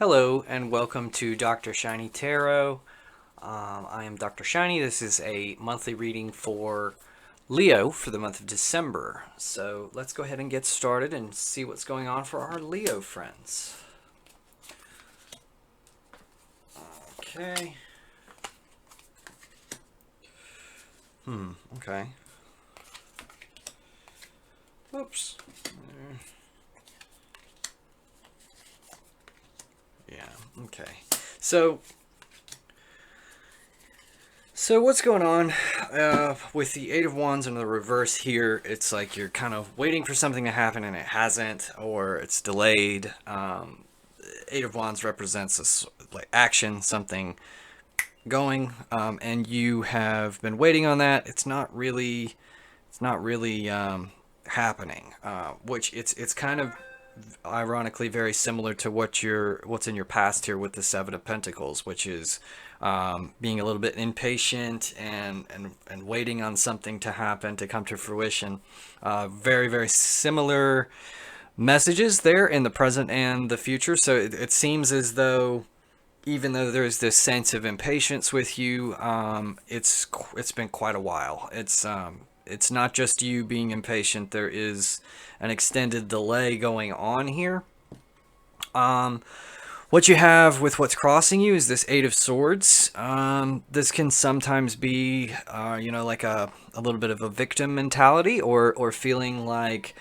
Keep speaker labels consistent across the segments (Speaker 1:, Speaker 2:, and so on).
Speaker 1: Hello and welcome to Dr. Shiny Tarot. I am Dr. Shiny. This is a monthly reading for Leo for the month of December. So let's go ahead and get started and see what's going on for our Leo friends. Okay. Okay. Oops. Yeah, okay. So what's going on with the Eight of Wands in the reverse here? It's like you're kind of waiting for something to happen and it hasn't, or it's delayed. Eight of Wands represents this like action, something going, and you have been waiting on that. It's not really happening. Which it's kind of ironically very similar to what's in your past here with the Seven of Pentacles, which is being a little bit impatient and waiting on something to happen to come to fruition. Very similar messages there in the present and the future. So it seems as though even though there's this sense of impatience with you, it's been quite a while. It's not just you being impatient. There is an extended delay going on here. What you have with what's crossing you is this Eight of Swords. This can sometimes be, like a little bit of a victim mentality, or feeling like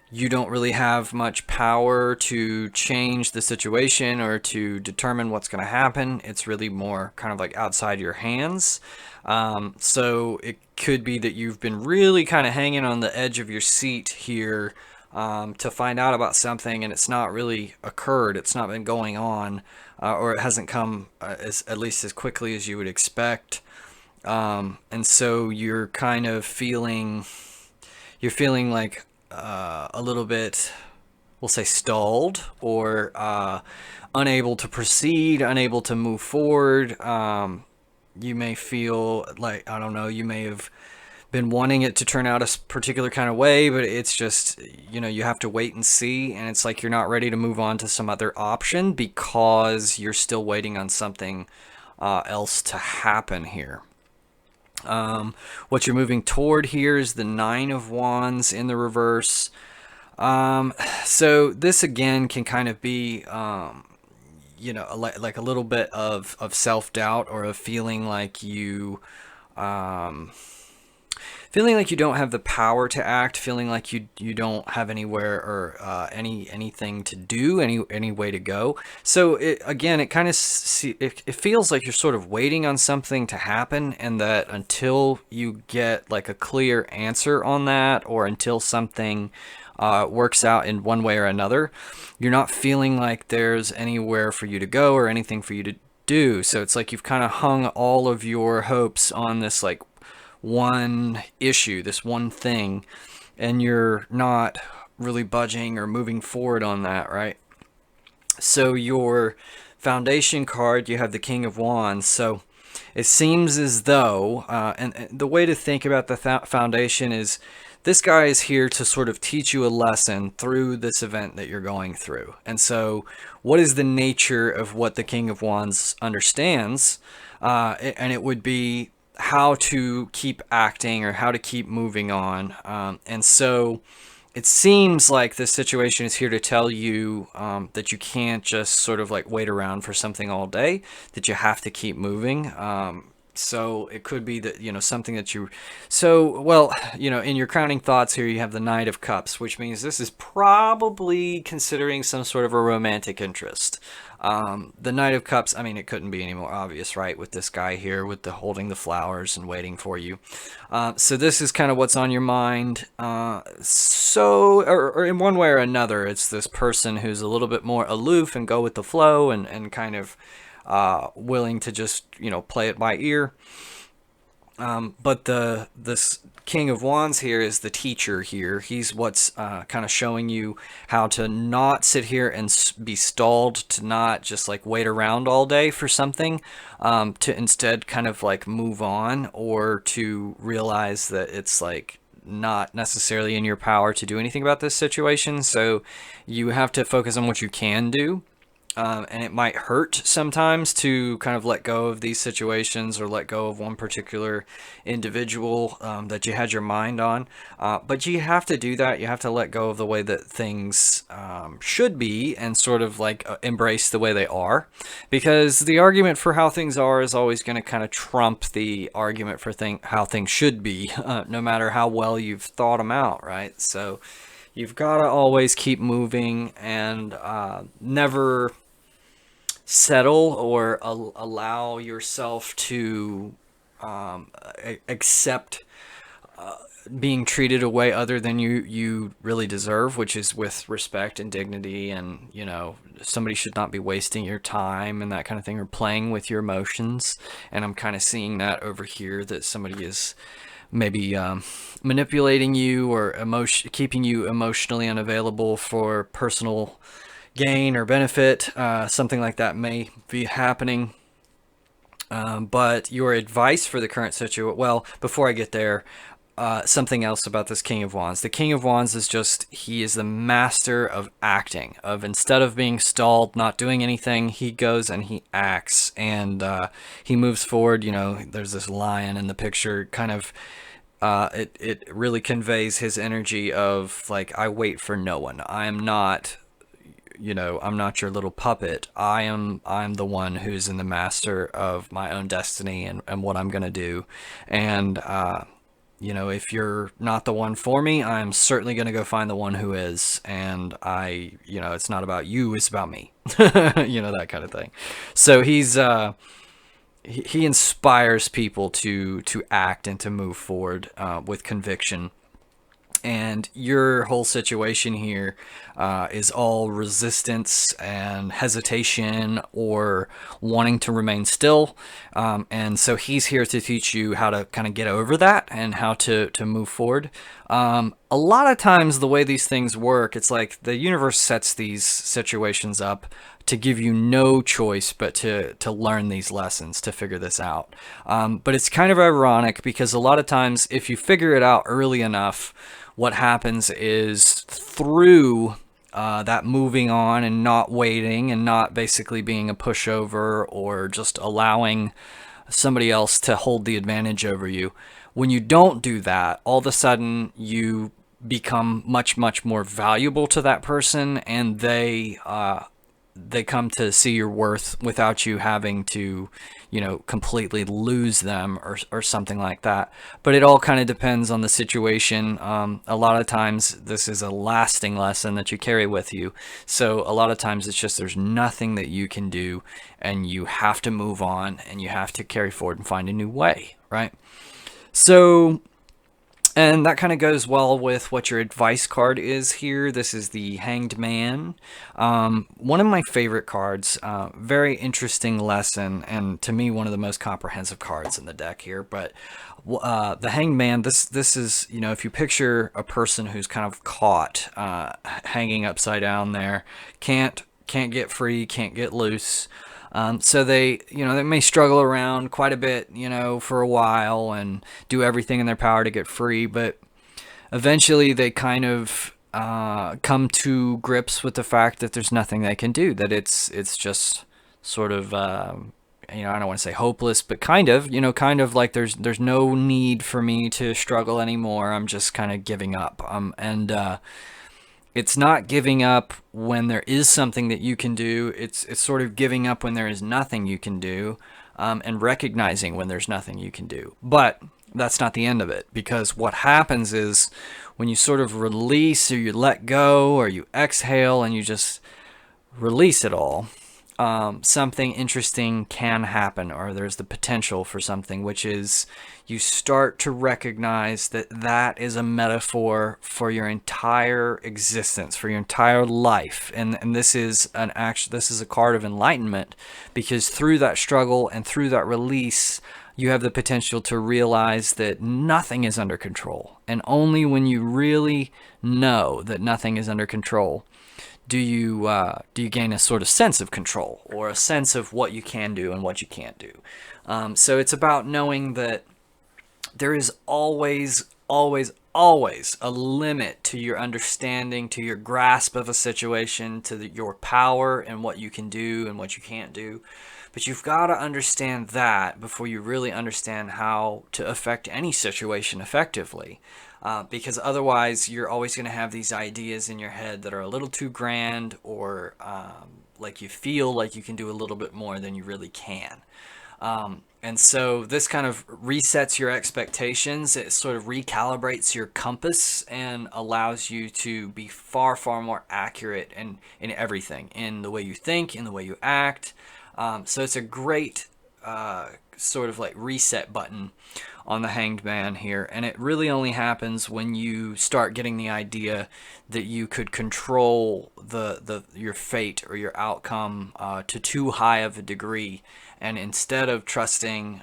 Speaker 1: you don't really have much power to change the situation or to determine what's going to happen. It's really more kind of like outside your hands. So it could be that you've been really kind of hanging on the edge of your seat here to find out about something, and it's not really occurred. It's not been going on, or it hasn't come at least as quickly as you would expect. And so you're kind of feeling like a little bit, we'll say, stalled, or unable to proceed, unable to move forward. You may feel like, I don't know, you may have been wanting it to turn out a particular kind of way, but it's just, you have to wait and see, and it's like you're not ready to move on to some other option because you're still waiting on something else to happen here. What you're moving toward here is the Nine of Wands in the reverse. So this again can kind of be, like a little bit of self-doubt, or a feeling like you don't have the power to act, feeling like you don't have anywhere or anything to do, any way to go. So it kind of it feels like you're sort of waiting on something to happen, and that until you get like a clear answer on that, or until something works out in one way or another, you're not feeling like there's anywhere for you to go or anything for you to do. So it's like you've kind of hung all of your hopes on this like one issue, this one thing, and you're not really budging or moving forward on that, right? So your foundation card, you have the King of Wands. So it seems as though, and the way to think about the foundation is, this guy is here to sort of teach you a lesson through this event that you're going through. And so what is the nature of what the King of Wands understands? And it would be how to keep acting, or how to keep moving on. And so it seems like this situation is here to tell you that you can't just sort of like wait around for something all day, that you have to keep moving. So it could be that, something that in your crowning thoughts here, you have the Knight of Cups, which means this is probably considering some sort of a romantic interest. The Knight of Cups, I mean, it couldn't be any more obvious, right? With this guy here, with the holding the flowers and waiting for you. So this is kind of what's on your mind. Or in one way or another, it's this person who's a little bit more aloof and go with the flow, and kind of willing to just, play it by ear. But this King of Wands here is the teacher here. He's what's kind of showing you how to not sit here and be stalled, to not just like wait around all day for something, to instead kind of like move on, or to realize that it's like not necessarily in your power to do anything about this situation. So you have to focus on what you can do. and it might hurt sometimes to kind of let go of these situations or let go of one particular individual that you had your mind on. But you have to do that. You have to let go of the way that things should be and sort of like embrace the way they are, because the argument for how things are is always going to kind of trump the argument for how things should be, no matter how well you've thought them out, right? So you've got to always keep moving and never settle or allow yourself to accept being treated a way other than you really deserve, which is with respect and dignity. And somebody should not be wasting your time and that kind of thing, or playing with your emotions. And I'm kind of seeing that over here, that somebody is maybe manipulating you or keeping you emotionally unavailable for personal gain or benefit. Something like that may be happening. But your advice for the current situation, well, before I get there, something else about this King of Wands. The King of Wands is he is the master of acting, of instead of being stalled, not doing anything, he goes and he acts, and he moves forward. There's this lion in the picture, kind of, it really conveys his energy of like, I wait for no one. I am not, I'm not your little puppet. I'm the one who's in the master of my own destiny and what I'm going to do. And, if you're not the one for me, I'm certainly going to go find the one who is. And it's not about you, it's about me, that kind of thing. So he inspires people to act and to move forward with conviction. And your whole situation here is all resistance and hesitation or wanting to remain still. And so he's here to teach you how to kind of get over that and how to move forward. A lot of times the way these things work, it's like the universe sets these situations up to give you no choice but to learn these lessons, to figure this out. But it's kind of ironic, because a lot of times if you figure it out early enough, what happens is through that moving on and not waiting and not basically being a pushover or just allowing somebody else to hold the advantage over you. When you don't do that, all of a sudden you become much, much more valuable to that person, and they come to see your worth without you having to, completely lose them or something like that. But it all kind of depends on the situation. A lot of times this is a lasting lesson that you carry with you. So a lot of times it's just, there's nothing that you can do, and you have to move on and you have to carry forward and find a new way, right? So, and that kind of goes well with what your advice card is here. This is the Hanged Man. One of my favorite cards. Very interesting lesson, and to me, one of the most comprehensive cards in the deck here. But the Hanged Man, this is, if you picture a person who's kind of caught, hanging upside down there, can't get free, can't get loose. So they may struggle around quite a bit, for a while, and do everything in their power to get free. But eventually they kind of come to grips with the fact that there's nothing they can do, that it's just sort of, I don't want to say hopeless, but kind of like there's no need for me to struggle anymore. I'm just kind of giving up. It's not giving up when there is something that you can do. It's sort of giving up when there is nothing you can do, and recognizing when there's nothing you can do. But that's not the end of it, because what happens is when you sort of release, or you let go, or you exhale and you just release it all, something interesting can happen, or there's the potential for something, which is you start to recognize that is a metaphor for your entire existence, for your entire life. And this is a card of enlightenment, because through that struggle and through that release, you have the potential to realize that nothing is under control. And only when you really know that nothing is under control do you gain a sort of sense of control, or a sense of what you can do and what you can't do. So it's about knowing that there is always, always, always a limit to your understanding, to your grasp of a situation, to your power and what you can do and what you can't do. But you've got to understand that before you really understand how to affect any situation effectively. Because otherwise, you're always going to have these ideas in your head that are a little too grand, or like you feel like you can do a little bit more than you really can. And so this kind of resets your expectations. It sort of recalibrates your compass and allows you to be far, far more accurate in everything, in the way you think, in the way you act. So it's a great sort of like reset button on the Hanged Man here, and it really only happens when you start getting the idea that you could control your fate or your outcome to too high of a degree, and instead of trusting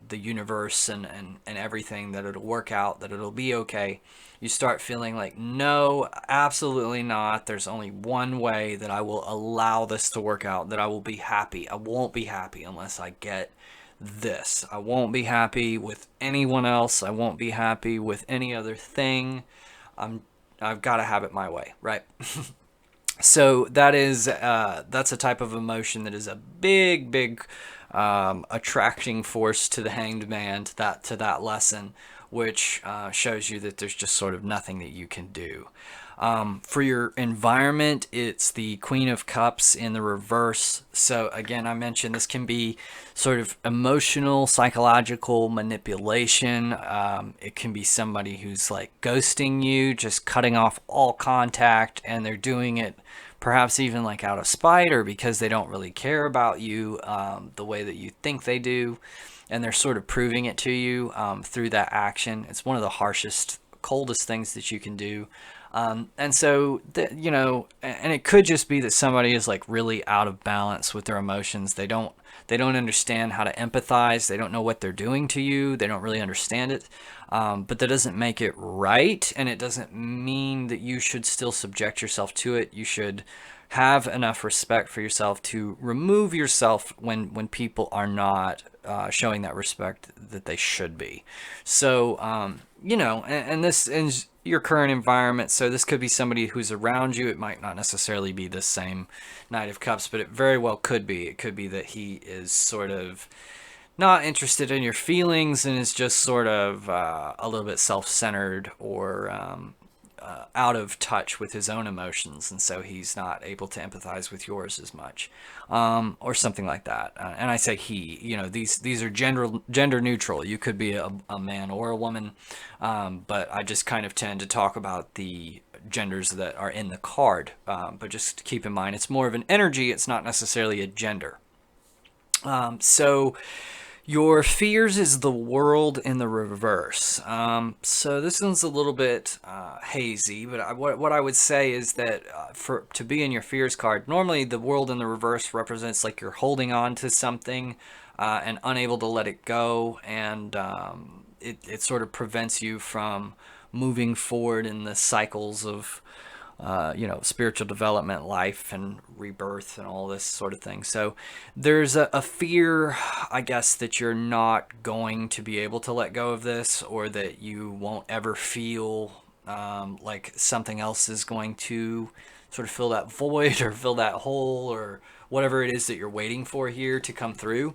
Speaker 1: the universe and everything, that it'll work out, that it'll be okay, you start feeling like, no, absolutely not. There's only one way that I will allow this to work out, that I will be happy. I won't be happy unless I get this. I won't be happy with anyone else. I won't be happy with any other thing. I've got to have it my way, right? So that's a type of emotion that is a big attracting force to the Hanged Man, to that lesson, which shows you that there's just sort of nothing that you can do. For your environment, it's the Queen of Cups in the reverse. So again, I mentioned this can be sort of emotional, psychological manipulation. It can be somebody who's like ghosting you, just cutting off all contact, and they're doing it perhaps even like out of spite, or because they don't really care about you the way that you think they do, and they're sort of proving it to you through that action. It's one of the harshest, coldest things that you can do. And so, and it could just be that somebody is like really out of balance with their emotions. They don't understand how to empathize. They don't know what they're doing to you. They don't really understand it. But that doesn't make it right. And it doesn't mean that you should still subject yourself to it. You should have enough respect for yourself to remove yourself when people are not showing that respect that they should be. So, and this is your current environment. So this could be somebody who's around you. It might not necessarily be the same Knight of Cups, but it very well could be. It could be that he is sort of not interested in your feelings and is just sort of a little bit self-centered, or out of touch with his own emotions, and so he's not able to empathize with yours as much, or something like that. And I say he, these are gender neutral. You could be a man or a woman, but I just kind of tend to talk about the genders that are in the card. But just keep in mind, it's more of an energy. It's not necessarily a gender. So your fears is the World in the reverse. So this one's a little bit hazy, but what I would say is that to be in your fears card, normally the World in the reverse represents like you're holding on to something and unable to let it go, and it sort of prevents you from moving forward in the cycles of spiritual development, life, and rebirth, and all this sort of thing. So there's a fear, I guess, that you're not going to be able to let go of this, or that you won't ever feel like something else is going to sort of fill that void or fill that hole, or whatever it is that you're waiting for here to come through.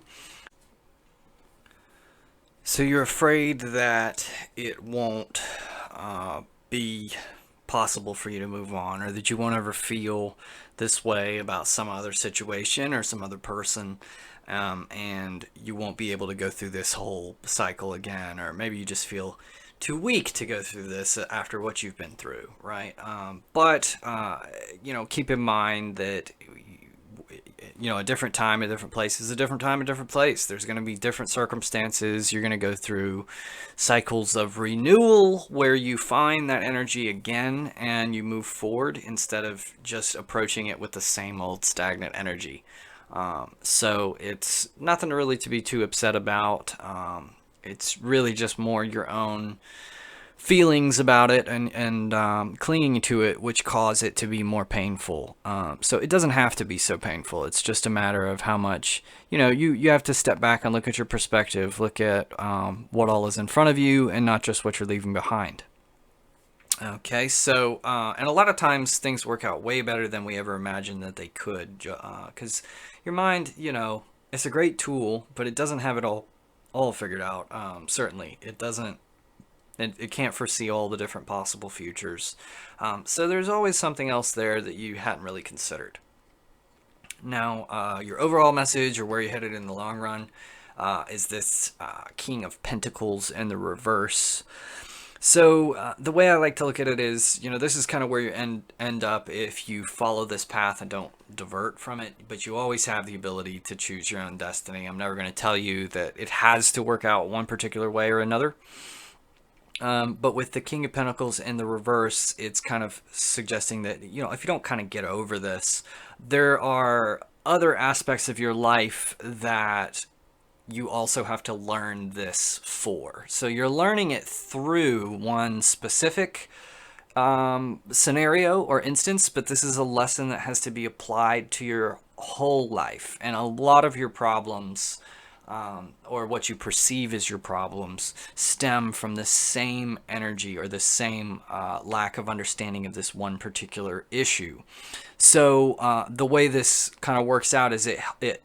Speaker 1: So you're afraid that it won't be possible for you to move on, or that you won't ever feel this way about some other situation or some other person, and you won't be able to go through this whole cycle again, or maybe you just feel too weak to go through this after what you've been through, right? But keep in mind that a different time, a different place is a different time, a different place. There's going to be different circumstances. You're going to go through cycles of renewal where you find that energy again and you move forward, instead of just approaching it with the same old stagnant energy. So it's nothing really to be too upset about. It's really just more your own feelings about it and clinging to it, which cause it to be more painful. So it doesn't have to be so painful. It's just a matter of how much, you have to step back and look at your perspective, look at what all is in front of you, and not just what you're leaving behind. Okay, so and a lot of times things work out way better than we ever imagined that they could, because your mind, it's a great tool, but it doesn't have it all figured out. Certainly, it doesn't. It can't foresee all the different possible futures. So there's always something else there that you hadn't really considered. Now, your overall message, or where you're headed in the long run, is this King of Pentacles in the reverse. So the way I like to look at it is, this is kind of where you end up if you follow this path and don't divert from it. But you always have the ability to choose your own destiny. I'm never going to tell you that it has to work out one particular way or another. But with the King of Pentacles in the reverse, it's kind of suggesting that, if you don't kind of get over this, there are other aspects of your life that you also have to learn this for. So you're learning it through one specific scenario or instance, but this is a lesson that has to be applied to your whole life. And a lot of your problems, or what you perceive as your problems, stem from the same energy or the same lack of understanding of this one particular issue. So the way this kind of works out is it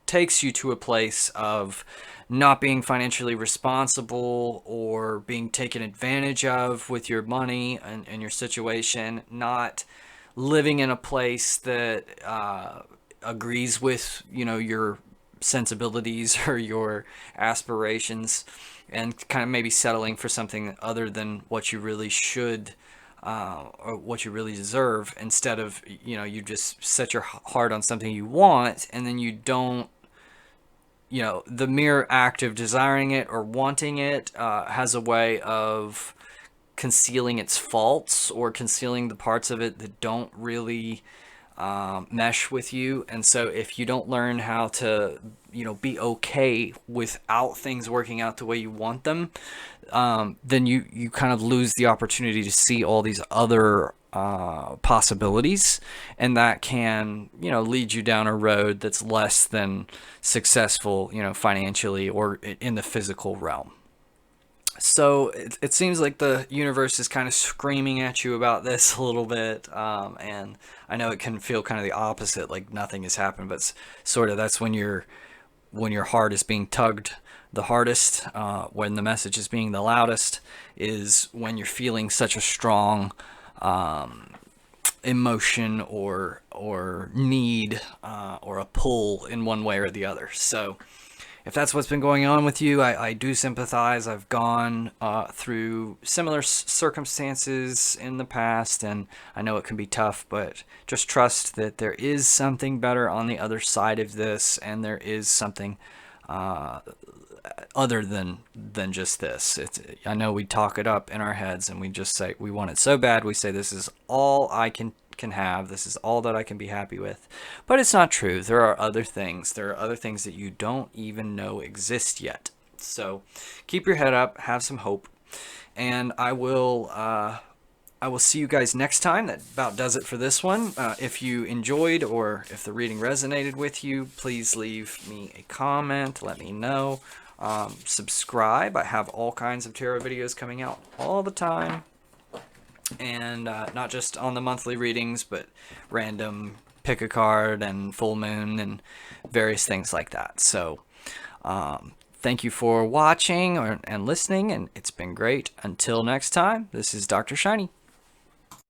Speaker 1: takes you to a place of not being financially responsible or being taken advantage of with your money and your situation, not living in a place that agrees with your sensibilities or your aspirations, and kind of maybe settling for something other than what you really should or what you really deserve, instead of you just set your heart on something you want, and then you don't, the mere act of desiring it or wanting it has a way of concealing its faults or concealing the parts of it that don't really mesh with you. And so if you don't learn how to be okay without things working out the way you want them, then you kind of lose the opportunity to see all these other possibilities, and that can lead you down a road that's less than successful financially or in the physical realm. So it seems like the universe is kind of screaming at you about this a little bit, and I know it can feel kind of the opposite, like nothing has happened, but sort of that's when your heart is being tugged the hardest, when the message is being the loudest, is when you're feeling such a strong emotion or need or a pull in one way or the other. So if that's what's been going on with you, I do sympathize. I've gone through similar circumstances in the past, and I know it can be tough, but just trust that there is something better on the other side of this, and there is something other than just this. I know we talk it up in our heads, and we just say we want it so bad. We say this is all I can have, this is all that I can be happy with, but it's not true. There are other things that you don't even know exist yet. So keep your head up, have some hope, and I will see you guys next time. That about does it for this one. If you enjoyed, or if the reading resonated with you, please leave me a comment, let me know. Subscribe. I have all kinds of tarot videos coming out all the time, and not just on the monthly readings, but random pick a card and full moon and various things like that. So thank you for watching and listening, and it's been great. Until next time, this is Dr. Shiny.